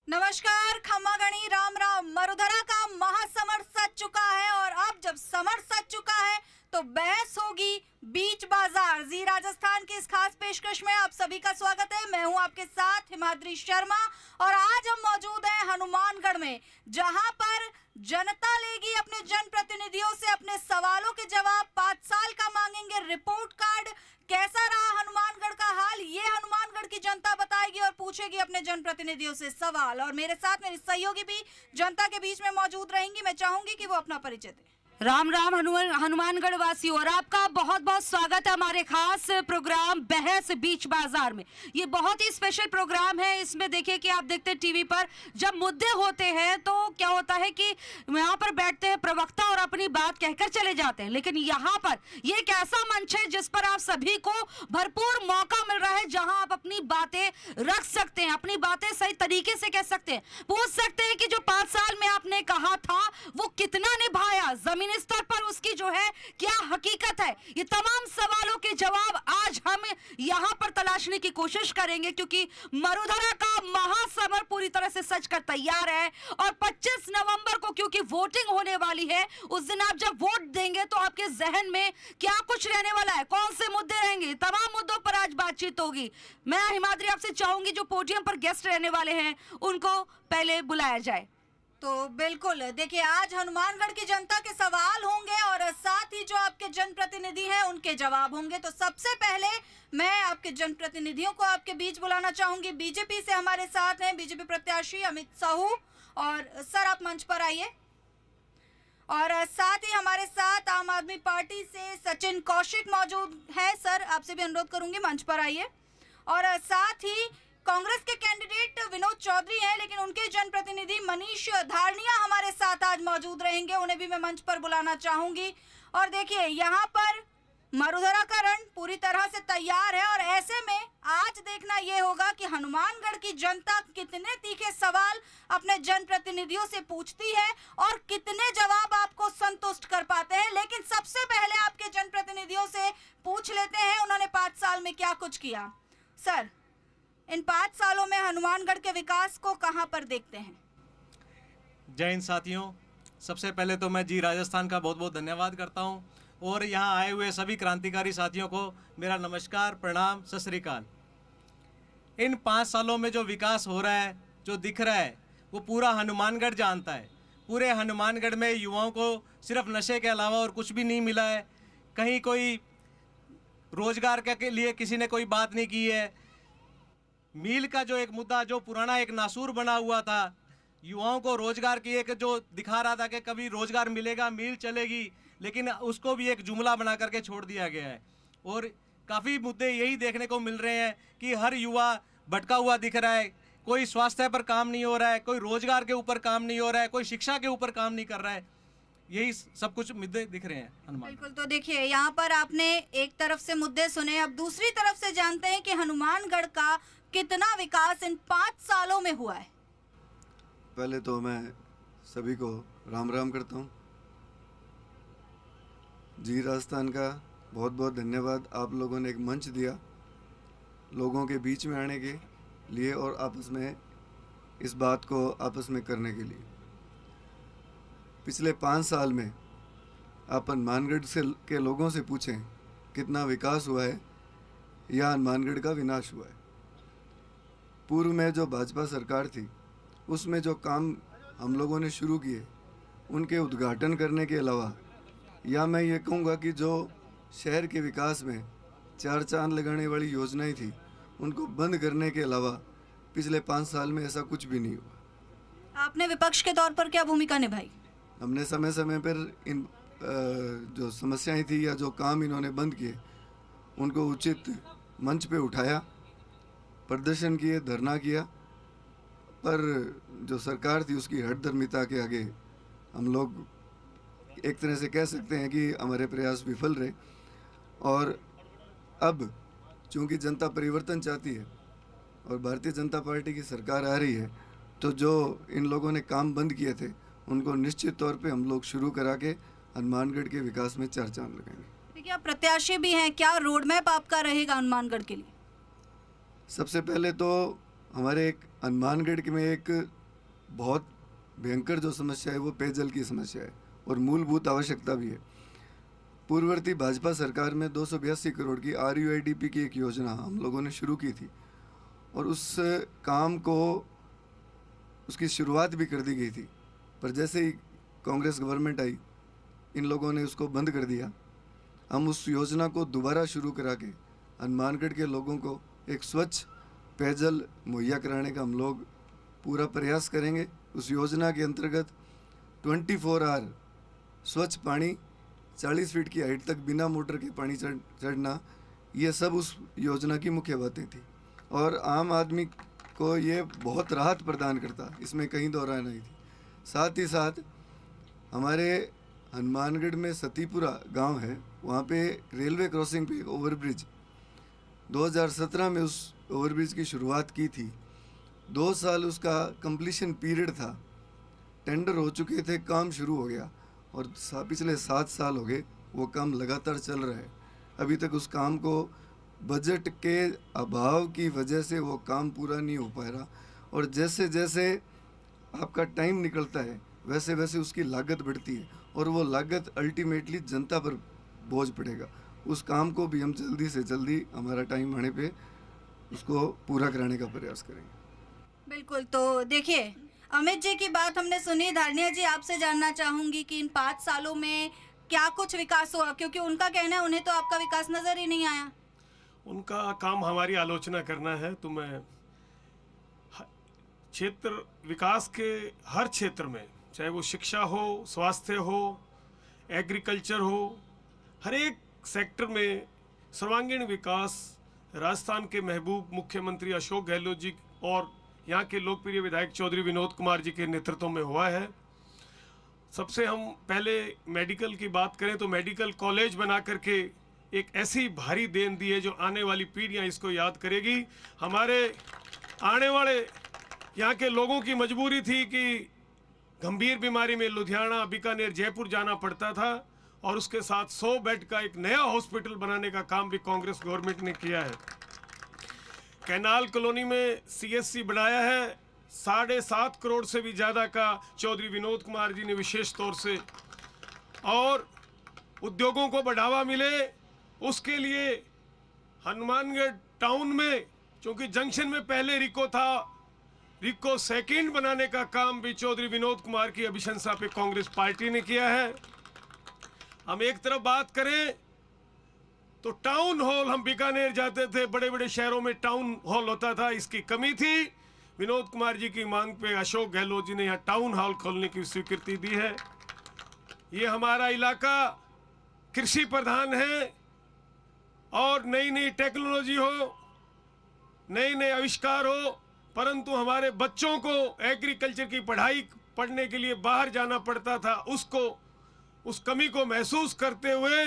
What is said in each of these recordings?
नमस्कार, खम्मागणी, राम राम। मरुधरा का महासमर सज चुका है और अब जब समर सज चुका है तो बहस होगी बीच बाजार। जी राजस्थान की इस खास पेशकश में आप सभी का स्वागत है। मैं हूं आपके साथ हिमाद्री शर्मा और आज हम मौजूद हैं हनुमानगढ़ में, जहां पर जनता लेगी अपने जनप्रतिनिधियों से अपने सवालों के जवाब। 5 साल का मांगेंगे रिपोर्ट कार्ड। कैसा रहा हनुमानगढ़ का हाल, ये हनुमानगढ़ की जनता बताएगी और पूछेगी अपने जनप्रतिनिधियों से सवाल। और मेरे साथ मेरी सहयोगी भी जनता के बीच में मौजूद रहेंगी। मैं चाहूंगी कि वो अपना परिचय दें। राम राम हनुमानगढ़ वासियों, और आपका बहुत बहुत स्वागत है हमारे खास प्रोग्राम बहस बीच बाजार में। ये बहुत ही स्पेशल प्रोग्राम है। इसमें देखिए कि आप देखते हैं टीवी पर जब मुद्दे होते हैं तो क्या होता है कि यहाँ पर बैठते हैं प्रवक्ता और अपनी बात कहकर चले जाते हैं, लेकिन यहाँ पर ये एक ऐसा मंच है जिस पर आप सभी को भरपूर मौका मिल रहा है, जहाँ आप अपनी बातें रख सकते हैं, अपनी बातें सही तरीके से कह सकते हैं, पूछ सकते हैं कि जो 5 साल में आपने कहा था वो कितना निभाया, जमीनी स्तर पर उसकी जो है क्या हकीकत है। ये तमाम सवालों के जवाब आज हम यहाँ पर तलाशने की कोशिश करेंगे, क्योंकि मरुधरा का महासमर पूरी तरह से सज कर तैयार है। और 25 नवंबर को क्योंकि वोटिंग होने वाली है, उस दिन आप जब वोट देंगे तो आपके जहन में क्या कुछ रहने वाला है, कौन से मुद्दे रहेंगे, तमाम मुद्दों पर आज बातचीत होगी। मैं हिमाद्री आपसे चाहूंगी जो पोडियम पर गेस्ट रहने वाले हैं उनको पहले बुलाया जाए। तो बिल्कुल देखिए, आज हनुमानगढ़ की जनता के सवाल होंगे और साथ ही जो आपके जनप्रतिनिधि हैं उनके जवाब होंगे। तो सबसे पहले मैं आपके जनप्रतिनिधियों को आपके बीच बुलाना चाहूंगी। बीजेपी से हमारे साथ हैं बीजेपी प्रत्याशी अमित साहू, और सर आप मंच पर आइए। और साथ ही हमारे साथ आम आदमी पार्टी से सचिन कौशिक मौजूद है। सर आपसे भी अनुरोध करूंगी मंच पर आइए। और साथ ही कांग्रेस के कैंडिडेट विनोद चौधरी हैं, लेकिन उनके जनप्रतिनिधि मनीष धारणिया हमारे साथ आज मौजूद रहेंगे, उन्हें भी मैं मंच पर बुलाना चाहूंगी। और देखिए, यहाँ पर मरुधरा का रण पूरी तरह से तैयार है और ऐसे में आज देखना यह होगा कि हनुमानगढ़ की जनता कितने तीखे सवाल अपने जनप्रतिनिधियों से पूछती है और कितने जवाब आपको संतुष्ट कर पाते हैं। लेकिन सबसे पहले आपके जनप्रतिनिधियों से पूछ लेते हैं उन्होंने 5 साल में क्या कुछ किया। सर, इन 5 सालों में हनुमानगढ़ के विकास को कहां पर देखते हैं? जय हिंद साथियों, सबसे पहले तो मैं जी राजस्थान का बहुत बहुत धन्यवाद करता हूं और यहां आए हुए सभी क्रांतिकारी साथियों को मेरा नमस्कार, प्रणाम, सत श्री अकाल। इन 5 सालों में जो विकास हो रहा है, जो दिख रहा है, वो पूरा हनुमानगढ़ जानता है। पूरे हनुमानगढ़ में युवाओं को सिर्फ नशे के अलावा और कुछ भी नहीं मिला है। कहीं कोई रोजगार के लिए किसी ने कोई बात नहीं की है। मील का जो एक मुद्दा, जो पुराना एक नासूर बना हुआ था, युवाओं को रोजगार की एक जो दिखा रहा था कि कभी रोजगार मिलेगा, मील चलेगी, लेकिन उसको भी एक जुमला बना करके छोड़ दिया गया है। और काफ़ी मुद्दे यही देखने को मिल रहे हैं कि हर युवा भटका हुआ दिख रहा है। कोई स्वास्थ्य पर काम नहीं हो रहा है, कोई रोजगार के ऊपर काम नहीं हो रहा है, कोई शिक्षा के ऊपर काम नहीं कर रहा है। यही सब कुछ मुद्दे दिख रहे हैं। बिल्कुल। तो देखिए, यहाँ पर आपने एक तरफ से मुद्दे सुने, अब दूसरी तरफ से जानते हैं कि हनुमानगढ़ का कितना विकास इन 5 सालों में हुआ है। पहले तो मैं सभी को राम राम करता हूँ। जी राजस्थान का बहुत बहुत धन्यवाद। आप लोगों ने एक मंच दिया लोगों के बीच में आने के लिए और आपस में इस बात को आपस में करने के लिए। पिछले 5 साल में आप हनुमानगढ़ से के लोगों से पूछें कितना विकास हुआ है या हनुमानगढ़ का विनाश हुआ है। पूर्व में जो भाजपा सरकार थी उसमें जो काम हम लोगों ने शुरू किए उनके उद्घाटन करने के अलावा, या मैं ये कहूँगा कि जो शहर के विकास में 4 चांद लगाने वाली योजनाएं थी उनको बंद करने के अलावा पिछले 5 साल में ऐसा कुछ भी नहीं हुआ। आपने विपक्ष के तौर पर क्या भूमिका निभाई? हमने समय समय पर इन जो समस्याएं थी या जो काम इन्होंने बंद किए उनको उचित मंच पे उठाया, प्रदर्शन किए, धरना किया, पर जो सरकार थी उसकी हठधर्मिता के आगे हम लोग एक तरह से कह सकते हैं कि हमारे प्रयास विफल रहे। और अब चूंकि जनता परिवर्तन चाहती है और भारतीय जनता पार्टी की सरकार आ रही है, तो जो इन लोगों ने काम बंद किए थे उनको निश्चित तौर पे हम लोग शुरू करा के हनुमानगढ़ के विकास में 4 चांद लगाएंगे। देखिए, आप प्रत्याशी भी हैं, क्या रोड मैप आपका रहेगा हनुमानगढ़ के लिए? सबसे पहले तो हमारे एक हनुमानगढ़ में एक बहुत भयंकर जो समस्या है वो पेयजल की समस्या है और मूलभूत आवश्यकता भी है। पूर्ववर्ती भाजपा सरकार में 282 करोड़ की RUIDP की एक योजना हम लोगों ने शुरू की थी और उस काम को उसकी शुरुआत भी कर दी गई थी, पर जैसे ही कांग्रेस गवर्नमेंट आई इन लोगों ने उसको बंद कर दिया। हम उस योजना को दोबारा शुरू करा के हनुमानगढ़ के लोगों को एक स्वच्छ पेयजल मुहैया कराने का हम लोग पूरा प्रयास करेंगे। उस योजना के अंतर्गत 24 आवर स्वच्छ पानी, 40 फीट की हाइट तक बिना मोटर के पानी चढ़ना, ये सब उस योजना की मुख्य बातें थी और आम आदमी को ये बहुत राहत प्रदान करता, इसमें कहीं दो राय नहीं थी। साथ ही साथ हमारे हनुमानगढ़ में सतीपुरा गांव है, वहाँ पे रेलवे क्रॉसिंग पे एक ओवरब्रिज 2017 में उस ओवरब्रिज की शुरुआत की थी। 2 साल उसका कंप्लीशन पीरियड था, टेंडर हो चुके थे, काम शुरू हो गया और पिछले 7 साल हो गए वो काम लगातार चल रहा है। अभी तक उस काम को बजट के अभाव की वजह से वो काम पूरा नहीं हो पा रहा और जैसे जैसे आपका टाइम निकलता है वैसे वैसे उसकी लागत बढ़ती है और वो लागत अल्टीमेटली जनता पर बोझ पड़ेगा। उस काम को भी हम जल्दी से जल्दी हमारा टाइम आने पे उसको पूरा कराने का प्रयास करेंगे। बिल्कुल। तो देखिए, अमित जी की बात हमने सुनी। धारणिया जी, आपसे जानना चाहूंगी कि इन 5 सालों में क्या कुछ विकास हुआ, क्योंकि उनका कहना है उन्हें तो आपका विकास नजर ही नहीं आया। उनका काम हमारी आलोचना करना है, तो मैं क्षेत्र विकास के हर क्षेत्र में, चाहे वो शिक्षा हो, स्वास्थ्य हो, एग्रीकल्चर हो, हर एक सेक्टर में सर्वांगीण विकास राजस्थान के महबूब मुख्यमंत्री अशोक गहलोत जी और यहाँ के लोकप्रिय विधायक चौधरी विनोद कुमार जी के नेतृत्व में हुआ है। सबसे हम पहले मेडिकल की बात करें तो मेडिकल कॉलेज बना करके एक ऐसी भारी देन दी है जो आने वाली पीढ़ियां इसको याद करेगी। हमारे आने वाले यहाँ के लोगों की मजबूरी थी कि गंभीर बीमारी में लुधियाना, बीकानेर, जयपुर जाना पड़ता था और उसके साथ 100 बेड का एक नया हॉस्पिटल बनाने का काम भी कांग्रेस गवर्नमेंट ने किया है। कैनाल कॉलोनी में CSC बनाया है, 7.5 करोड़ से भी ज़्यादा का चौधरी विनोद कुमार जी ने विशेष तौर से, और उद्योगों को बढ़ावा मिले उसके लिए हनुमानगढ़ टाउन में, क्योंकि जंक्शन में पहले रिको था, रिको सेकंड बनाने का काम भी चौधरी विनोद कुमार की अभिशंसा पे कांग्रेस पार्टी ने किया है। हम एक तरफ बात करें तो टाउन हॉल, हम बीकानेर जाते थे, बड़े बड़े शहरों में टाउन हॉल होता था, इसकी कमी थी। विनोद कुमार जी की मांग पे अशोक गहलोत जी ने यहाँ टाउन हॉल खोलने की स्वीकृति दी है। ये हमारा इलाका कृषि प्रधान है और नई नई टेक्नोलॉजी हो, नए नए आविष्कार हो, परंतु हमारे बच्चों को एग्रीकल्चर की पढ़ाई पढ़ने के लिए बाहर जाना पड़ता था। उस कमी को महसूस करते हुए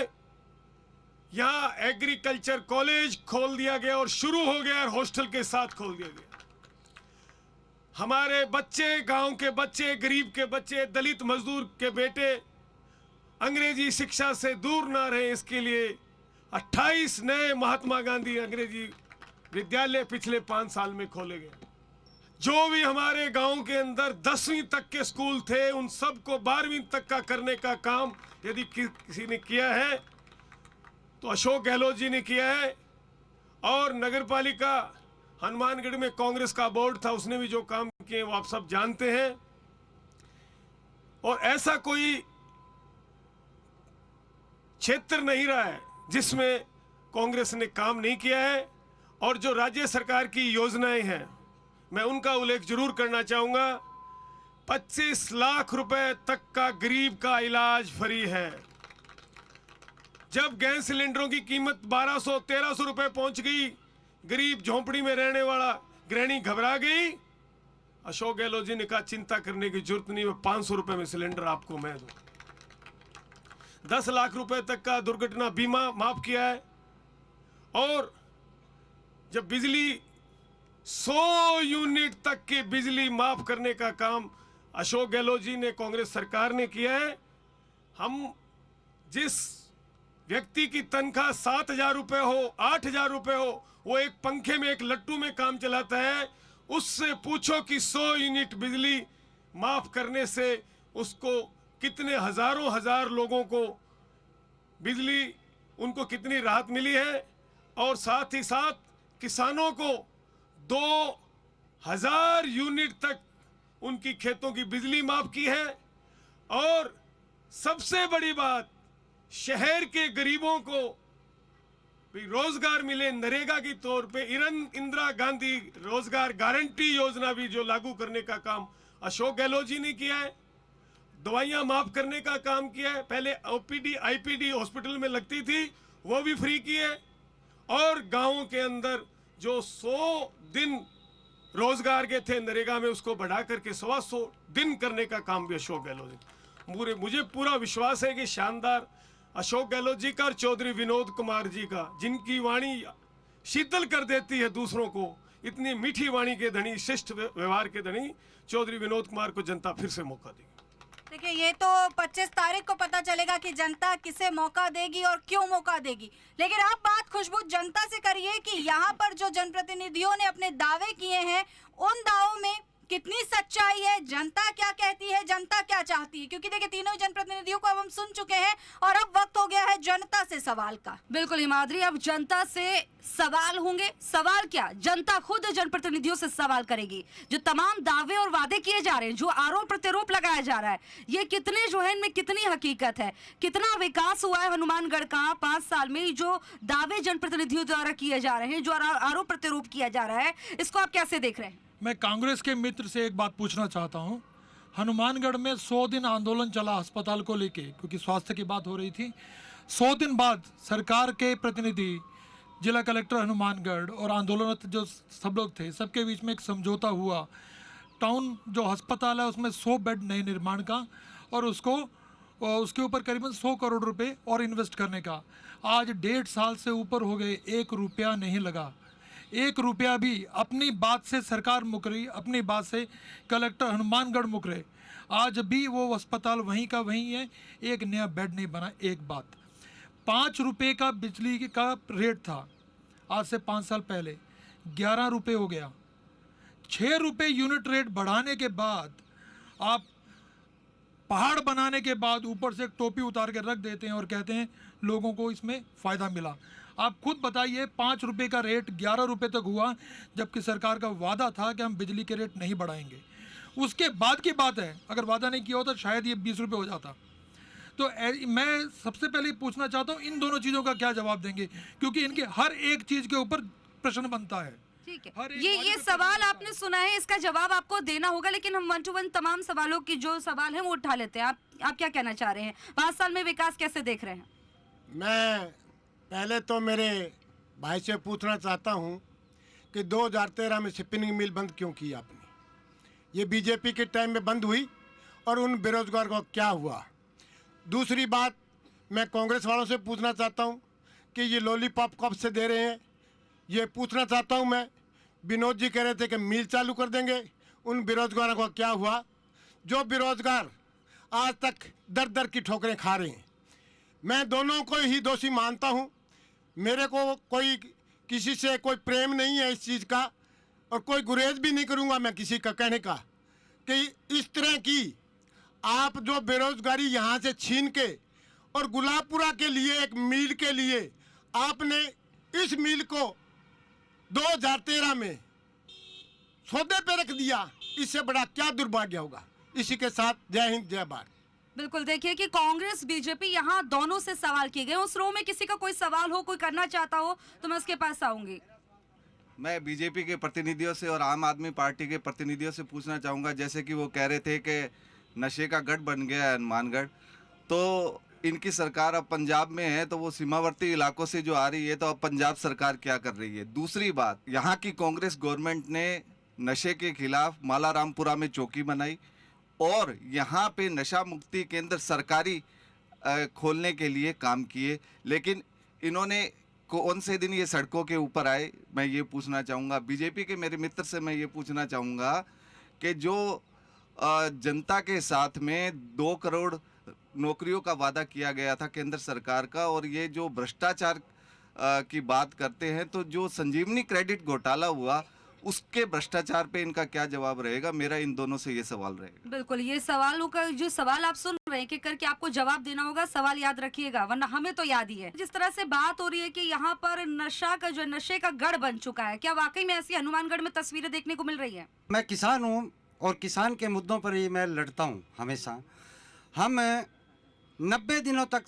यहाँ एग्रीकल्चर कॉलेज खोल दिया गया और शुरू हो गया और हॉस्टल के साथ खोल दिया गया। हमारे बच्चे, गांव के बच्चे, गरीब के बच्चे, दलित मजदूर के बेटे अंग्रेजी शिक्षा से दूर ना रहे, इसके लिए 28 नए महात्मा गांधी अंग्रेजी विद्यालय पिछले 5 साल में खोले गए। जो भी हमारे गांव के अंदर 10वीं तक के स्कूल थे उन सबको 12वीं तक का करने का काम यदि किसी ने किया है तो अशोक गहलोत जी ने किया है। और नगर पालिका हनुमानगढ़ में कांग्रेस का बोर्ड था, उसने भी जो काम किए वो आप सब जानते हैं। और ऐसा कोई क्षेत्र नहीं रहा है जिसमें कांग्रेस ने काम नहीं किया है। और जो राज्य सरकार की योजनाएं हैं मैं उनका उल्लेख जरूर करना चाहूंगा। 25 लाख रुपए तक का गरीब का इलाज फ्री है। जब गैस सिलेंडरों की कीमत 1200-1300 रुपए पहुंच गई, गरीब झोंपड़ी में रहने वाला गृहिणी घबरा गई। अशोक गहलोत जी ने कहा चिंता करने की जरूरत नहीं, मैं 500 रुपए में सिलेंडर आपको मैं दूं। 10 लाख रुपए तक का दुर्घटना बीमा माफ किया है। और जब बिजली 100 यूनिट तक की बिजली माफ करने का काम अशोक गहलोत जी ने, कांग्रेस सरकार ने किया है। हम जिस व्यक्ति की तनख्वाह 7,000 रुपए हो, 8,000 रुपए हो, वो एक पंखे में, एक लट्टू में काम चलाता है, उससे पूछो कि 100 यूनिट बिजली माफ करने से उसको कितने हजारों हजार लोगों को बिजली, उनको कितनी राहत मिली है। और साथ ही साथ किसानों को 2000 यूनिट तक उनकी खेतों की बिजली माफ की है। और सबसे बड़ी बात, शहर के गरीबों को भी रोजगार मिले नरेगा की तौर पे इंदिरा गांधी रोजगार गारंटी योजना भी जो लागू करने का काम अशोक गहलोत जी ने किया है। दवाइयां माफ करने का काम किया है। पहले ओपीडी आईपीडी हॉस्पिटल में लगती थी, वो भी फ्री की है। और गांवों के अंदर जो 100 दिन रोजगार के थे नरेगा में, उसको बढ़ा करके 125 दिन करने का काम भी अशोक गहलोत जी। मुझे पूरा विश्वास है कि शानदार अशोक गहलोत जी का और चौधरी विनोद कुमार जी का, जिनकी वाणी शीतल कर देती है दूसरों को, इतनी मीठी वाणी के धनी, श्रेष्ठ व्यवहार के धनी चौधरी विनोद कुमार को जनता फिर से मौका देगी। देखिए, ये तो 25 तारीख को पता चलेगा कि जनता किसे मौका देगी और क्यों मौका देगी। लेकिन आप बात खुशबू जनता से करिए कि यहाँ पर जो जनप्रतिनिधियों ने अपने दावे किए हैं, उन दावों में कितनी सच्चाई है, जनता क्या कहती है, जनता क्या चाहती है। क्योंकि देखिए, तीनों जनप्रतिनिधियों को अब हम सुन चुके हैं और अब वक्त हो गया है जनता से सवाल का। बिल्कुल हिमाद्री, अब जनता से सवाल होंगे। सवाल क्या, जनता खुद जनप्रतिनिधियों से सवाल करेगी। जो तमाम दावे और वादे किए जा रहे हैं, जो आरोप प्रत्यारोप लगाया जा रहा है, ये कितने जो है इनमें कितनी हकीकत है, कितना विकास हुआ है हनुमानगढ़ का 5 साल में। जो दावे जनप्रतिनिधियों द्वारा किए जा रहे हैं, जो आरोप प्रत्यारोप किया जा रहा है, इसको आप कैसे देख रहे हैं? मैं कांग्रेस के मित्र से एक बात पूछना चाहता हूं। हनुमानगढ़ में 100 दिन आंदोलन चला अस्पताल को लेके, क्योंकि स्वास्थ्य की बात हो रही थी। 100 दिन बाद सरकार के प्रतिनिधि, जिला कलेक्टर हनुमानगढ़ और आंदोलनरत जो सब लोग थे, सबके बीच में एक समझौता हुआ। टाउन जो अस्पताल है उसमें 100 बेड नए निर्माण का और उसके ऊपर करीबन 100 करोड़ रुपए और इन्वेस्ट करने का। आज 1.5 साल से ऊपर हो गए, 1 रुपया नहीं लगा। 1 रुपया भी। अपनी बात से सरकार मुकरी, अपनी बात से कलेक्टर हनुमानगढ़ मुकरे। आज भी वो अस्पताल वहीं का वहीं है, एक नया बेड नहीं बना। एक बात, 5 रुपये का बिजली का रेट था आज से 5 साल पहले, 11 रुपये हो गया। 6 रुपये यूनिट रेट बढ़ाने के बाद, आप पहाड़ बनाने के बाद ऊपर से एक टोपी उतार के रख देते हैं और कहते हैं लोगों को इसमें फ़ायदा मिला। आप खुद बताइए, 5 रुपये का रेट 11 रुपये तक हुआ, जबकि सरकार का वादा था कि हम बिजली के रेट नहीं बढ़ाएंगे। उसके बाद की बात है, अगर वादा नहीं किया होता शायद ये 20 रुपये हो जाता। तो मैं सबसे पहले पूछना चाहता हूँ, इन दोनों चीज़ों का क्या जवाब देंगे, क्योंकि इनके हर एक चीज़ के ऊपर प्रश्न बनता है। ठीक है, ये सवाल आपने सुना है, इसका जवाब आपको देना होगा। लेकिन हम 1 to 1 तमाम सवालों की जो सवाल है वो उठा लेते हैं। आप क्या कहना चाह रहे हैं? 5 साल में विकास कैसे देख रहे हैं? मैं पहले तो मेरे भाई से पूछना चाहता हूं कि 2013 में स्पिनिंग मिल बंद क्यों की आपने? ये बीजेपी के टाइम में बंद हुई और उन बेरोजगार को क्या हुआ? दूसरी बात, मैं कांग्रेस वालों से पूछना चाहता हूं कि ये लॉलीपॉप कब से दे रहे हैं, ये पूछना चाहता हूं मैं। विनोद जी कह रहे थे कि मिल चालू कर देंगे, उन बेरोजगारों को क्या हुआ? जो बेरोजगार आज तक दर दर की ठोकरें खा रहे हैं, मैं दोनों को ही दोषी मानता हूं। मेरे को कोई किसी से कोई प्रेम नहीं है इस चीज़ का, और कोई गुरेज भी नहीं करूंगा मैं किसी का कहने का कि इस तरह की आप जो बेरोजगारी यहाँ से छीन के और गुलाबपुरा के लिए एक मील के लिए आपने इस मील को 2013 में सौदे पे रख दिया, इससे बड़ा क्या दुर्भाग्य होगा। इसी के साथ जय हिंद जय भारत। बिल्कुल, देखिए कि कांग्रेस बीजेपी यहाँ दोनों से सवाल किए गए। उस रो में किसी का कोई सवाल हो, कोई करना चाहता हो तो मैं उसके पास आऊंगी। मैं बीजेपी के प्रतिनिधियों से और आम आदमी पार्टी के प्रतिनिधियों से पूछना चाहूँगा, जैसे कि वो कह रहे थे कि नशे का गढ़ बन गया है हनुमानगढ़, तो इनकी सरकार अब पंजाब में है, तो वो सीमावर्ती इलाकों से जो आ रही है, तो अब पंजाब सरकार क्या कर रही है? दूसरी बात, यहाँ की कांग्रेस गवर्नमेंट ने नशे के खिलाफ माला रामपुरा में चौकी बनाई और यहाँ पे नशा मुक्ति केंद्र सरकारी खोलने के लिए काम किए, लेकिन इन्होंने कौन से दिन ये सड़कों के ऊपर आए? मैं ये पूछना चाहूँगा। बीजेपी के मेरे मित्र से मैं ये पूछना चाहूँगा कि जो जनता के साथ में 2 करोड़ नौकरियों का वादा किया गया था केंद्र सरकार का, और ये जो भ्रष्टाचार की बात करते हैं, तो जो संजीवनी क्रेडिट घोटाला हुआ उसके भ्रष्टाचार पे इनका क्या जवाब रहेगा, मेरा इन दोनों से ये सवाल रहेगा। बिल्कुल, ये सवालों का जो सवाल आप सुन रहे हैं कि करके आपको जवाब देना होगा, सवाल याद रखिएगा वरना हमें तो याद ही है। जिस तरह से बात हो रही है कि यहाँ पर नशा का जो नशे का गढ़ बन चुका है, क्या वाकई में ऐसी हनुमानगढ़ में तस्वीरें देखने को मिल रही है? मैं किसान हूँ और किसान के मुद्दों पर ही मैं लड़ता हूँ हमेशा। हम 90 दिनों तक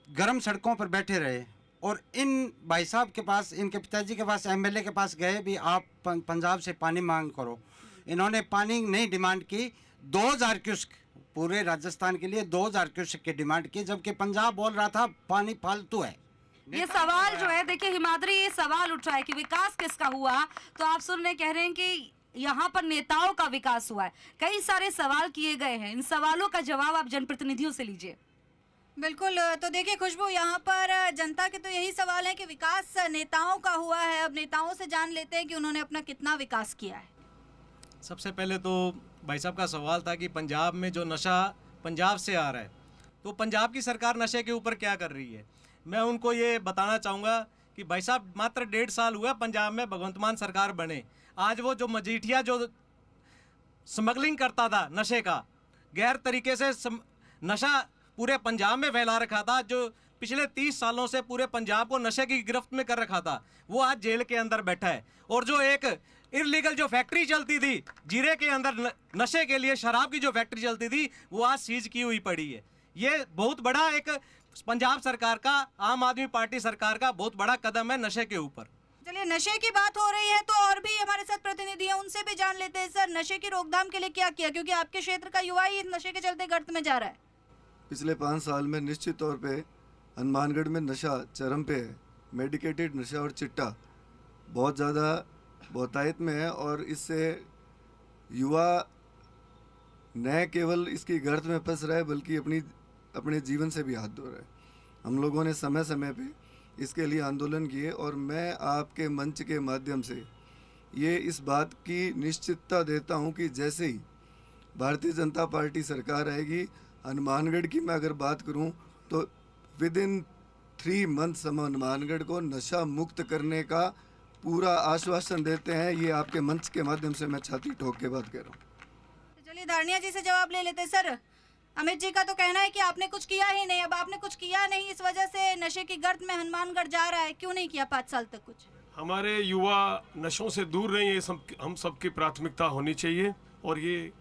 गर्म सड़कों पर बैठे रहे और इन भाई साहब के पास, इनके पिताजी के पास, एमएलए के पास गए भी आप पंजाब से पानी मांग करो। इन्होंने पानी नहीं डिमांड की, 2000 क्यूसेक पूरे राजस्थान के लिए 2000 क्यूसेक की डिमांड की, जबकि पंजाब बोल रहा था पानी फालतू है। ये सवाल जो है, देखिए हिमाद्री, ये सवाल उठ रहा है कि विकास किसका हुआ, तो आप सुन रहे कह रहे हैं कि यहाँ पर नेताओं का विकास हुआ है। कई सारे सवाल किए गए हैं, इन सवालों का जवाब आप जनप्रतिनिधियों से लीजिए। बिल्कुल, तो देखिए खुशबू, यहाँ पर जनता के तो यही सवाल है कि विकास नेताओं का हुआ है। अब नेताओं से जान लेते हैं कि उन्होंने अपना कितना विकास किया है। सबसे पहले तो भाई साहब का सवाल था कि पंजाब में जो नशा पंजाब से आ रहा है, तो पंजाब की सरकार नशे के ऊपर क्या कर रही है। मैं उनको ये बताना चाहूँगा कि भाई साहब मात्र 1.5 साल हुआ पंजाब में भगवंत मान सरकार बने। आज वो जो मजीठिया जो स्मगलिंग करता था नशे का, गैर तरीके से नशा पूरे पंजाब में फैला रखा था, जो पिछले 30 सालों से पूरे पंजाब को नशे की गिरफ्त में कर रखा था, वो आज जेल के अंदर बैठा है। और जो एक इलीगल जो फैक्ट्री चलती थी जीरे के अंदर नशे के लिए, शराब की जो फैक्ट्री चलती थी, वो आज सीज की हुई पड़ी है। ये बहुत बड़ा एक पंजाब सरकार का, आम आदमी पार्टी सरकार का बहुत बड़ा कदम है नशे के ऊपर। चलिए, नशे की बात हो रही है तो और भी हमारे साथ प्रतिनिधि हैं, उनसे भी जान लेते हैं। सर, नशे की रोकथाम के लिए क्या किया, क्योंकि आपके क्षेत्र का युवा ही नशे के चलते गर्त में जा रहा है। पिछले 5 साल में निश्चित तौर पे हनुमानगढ़ में नशा चरम पे है। मेडिकेटेड नशा और चिट्टा बहुत ज़्यादा बहुतायत में है और इससे युवा न केवल इसकी गर्त में फंस रहा है बल्कि अपने जीवन से भी हाथ धो रहा है। हम लोगों ने समय समय पे इसके लिए आंदोलन किए और मैं आपके मंच के माध्यम से ये इस बात की निश्चितता देता हूँ कि जैसे ही भारतीय जनता पार्टी सरकार आएगी, हनुमानगढ़ की मैं अगर बात करूं तो विदिन 3 मंथ्स हम हनुमानगढ़ को नशा मुक्त करने का पूरा आश्वासन देते हैं। ये आपके मंच के माध्यम से मैं छाती ठोक के बात कर रहा हूँ। चलिए, धारणिया जी से जवाब ले लेते हैं। सर, अमित जी का तो कहना है कि आपने कुछ किया ही नहीं। अब आपने कुछ किया नहीं, इस वजह से नशे की गर्त में हनुमानगढ़ जा रहा है। क्यों नहीं किया 5 साल तक कुछ? हमारे युवा नशों से दूर रहे, ये सब हम सबकी प्राथमिकता होनी चाहिए। और ये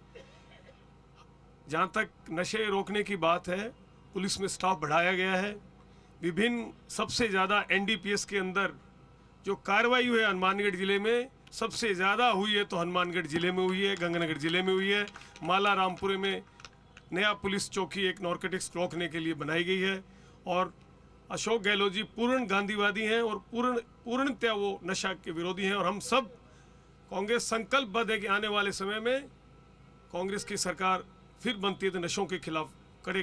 जहाँ तक नशे रोकने की बात है, पुलिस में स्टाफ बढ़ाया गया है। विभिन्न सबसे ज़्यादा एनडीपीएस के अंदर जो कार्रवाई हुई है हनुमानगढ़ ज़िले में, सबसे ज़्यादा हुई है तो हनुमानगढ़ ज़िले में हुई है, गंगानगर ज़िले में हुई है। माला रामपुरे में नया पुलिस चौकी एक नारकोटिक्स रोकने के लिए बनाई गई है। और अशोक गहलोत जी पूर्ण गांधीवादी हैं और पूर्णतया वो नशा के विरोधी हैं। और हम सब कांग्रेस संकल्पबद्ध है कि आने वाले समय में कांग्रेस की सरकार फिर बनती है तो नशों के खिलाफ कड़े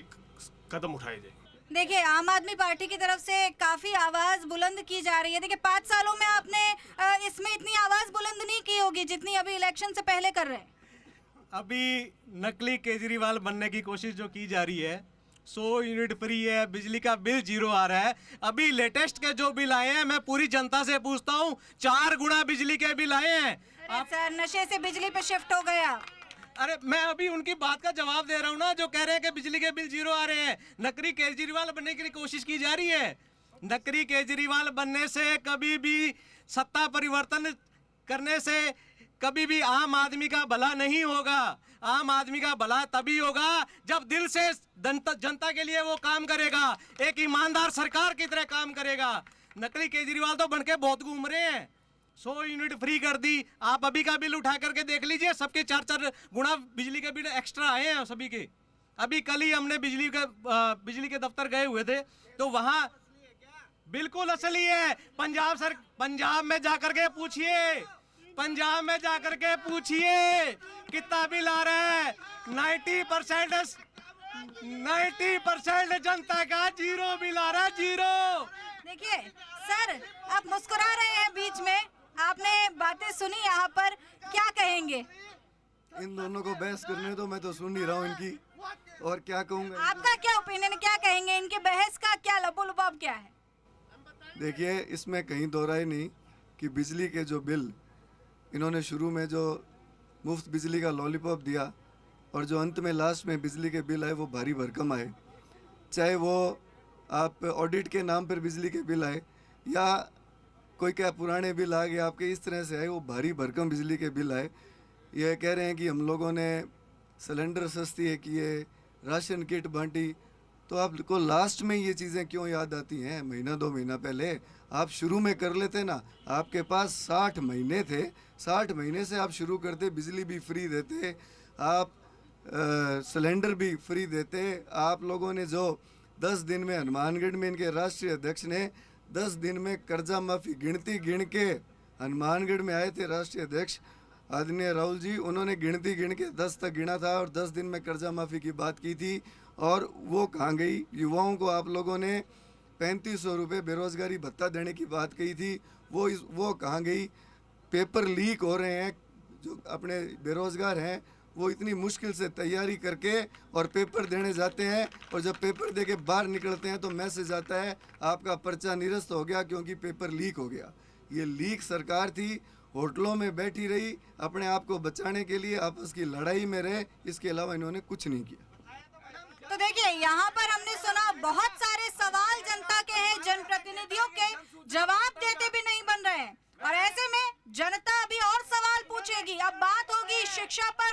कदम उठाए जाएंगे। देखिए, आम आदमी पार्टी की तरफ से काफी आवाज बुलंद की जा रही है। देखिए, 5 सालों में आपने इसमें इतनी आवाज बुलंद नहीं की होगी जितनी अभी इलेक्शन से पहले कर रहे हैं। अभी नकली केजरीवाल बनने की कोशिश जो की जा रही है, 100 यूनिट फ्री है, बिजली का बिल 0 आ रहा है। अभी लेटेस्ट के जो बिल आए हैं, मैं पूरी जनता से पूछता हूँ, 4 गुना बिजली के बिल आए हैं। सर, नशे से बिजली पे शिफ्ट हो गया। अरे मैं अभी उनकी बात का जवाब दे रहा हूँ ना, जो कह रहे हैं कि बिजली के बिल 0 आ रहे हैं। नकली केजरीवाल बनने की कोशिश की जा रही है। नकली केजरीवाल बनने से कभी भी, सत्ता परिवर्तन करने से कभी भी आम आदमी का भला नहीं होगा। आम आदमी का भला तभी होगा जब दिल से जनता के लिए वो काम करेगा, एक ईमानदार सरकार की तरह काम करेगा। नकली केजरीवाल तो बनके बहुत घूम रहे हैं। 100 यूनिट फ्री कर दी। आप अभी का बिल उठा करके देख लीजिए, सबके 4-4 गुना बिजली के बिल एक्स्ट्रा आए हैं सभी के। अभी कल ही हमने बिजली के दफ्तर गए हुए थे, तो वहाँ बिल्कुल असली है। पंजाब में जाकर के पूछिए, पंजाब में जाकर के पूछिए कितना बिल आ रहा है। 90% जनता का 0 बिल आ रहा है, 0। देखिए सर, आप मुस्कुरा रहे हैं बीच में, आपने बातें सुनी यहाँ पर, क्या कहेंगे? इन दोनों को बहस करने तो मैं तो सुन ही रहा हूँ इनकी, और क्या कहूँगा। आपका क्या ओपिनियन, क्या कहेंगे? इनके बहस का क्या लबोलुबाब क्या है? देखिए, इसमें कहीं दो राय नहीं कि बिजली के जो बिल इन्होंने शुरू में जो मुफ्त बिजली का लॉलीपॉप दिया और जो अंत में लास्ट में बिजली के बिल आए वो भारी भरकम आए, चाहे वो आप ऑडिट के नाम पर बिजली के बिल आए या कोई क्या पुराने बिल आ गए आपके, इस तरह से आए, वो भारी भरकम बिजली के बिल आए। ये कह रहे हैं कि हम लोगों ने सिलेंडर सस्ती किए, राशन किट बांटी, तो आपको लास्ट में ये चीज़ें क्यों याद आती हैं? महीना 2 महीना पहले आप शुरू में कर लेते ना, आपके पास 60 महीने थे, 60 महीने से आप शुरू करते, बिजली भी फ्री देते, आप सिलेंडर भी फ्री देते। आप लोगों ने जो 10 दिन में हनुमानगढ़ में इनके राष्ट्रीय अध्यक्ष ने 10 दिन में कर्जा माफ़ी गिनती गिन के, हनुमानगढ़ में आए थे राष्ट्रीय अध्यक्ष आदरणीय राहुल जी, उन्होंने गिनती गिन के 10 तक गिना था और 10 दिन में कर्जा माफ़ी की बात की थी, और वो कहाँ गई? युवाओं को आप लोगों ने 3500 रुपये बेरोज़गारी भत्ता देने की बात कही थी, वो कहाँ गई? पेपर लीक हो रहे हैं, जो अपने बेरोज़गार हैं वो इतनी मुश्किल से तैयारी करके और पेपर देने जाते हैं, और जब पेपर दे के बाहर निकलते हैं तो मैसेज आता है आपका पर्चा निरस्त हो गया क्योंकि पेपर लीक हो गया। ये लीक सरकार थी, होटलों में बैठी रही, अपने आप को बचाने के लिए आपस की लड़ाई में रहे, इसके अलावा इन्होंने कुछ नहीं किया। तो देखिए, यहाँ पर हमने सुना बहुत सारे सवाल जनता के हैं, जनप्रतिनिधियों के जवाब देते भी नहीं बन रहे हैं, और ऐसे में जनता अभी और सवाल पूछेगी। अब बात होगी शिक्षा पर,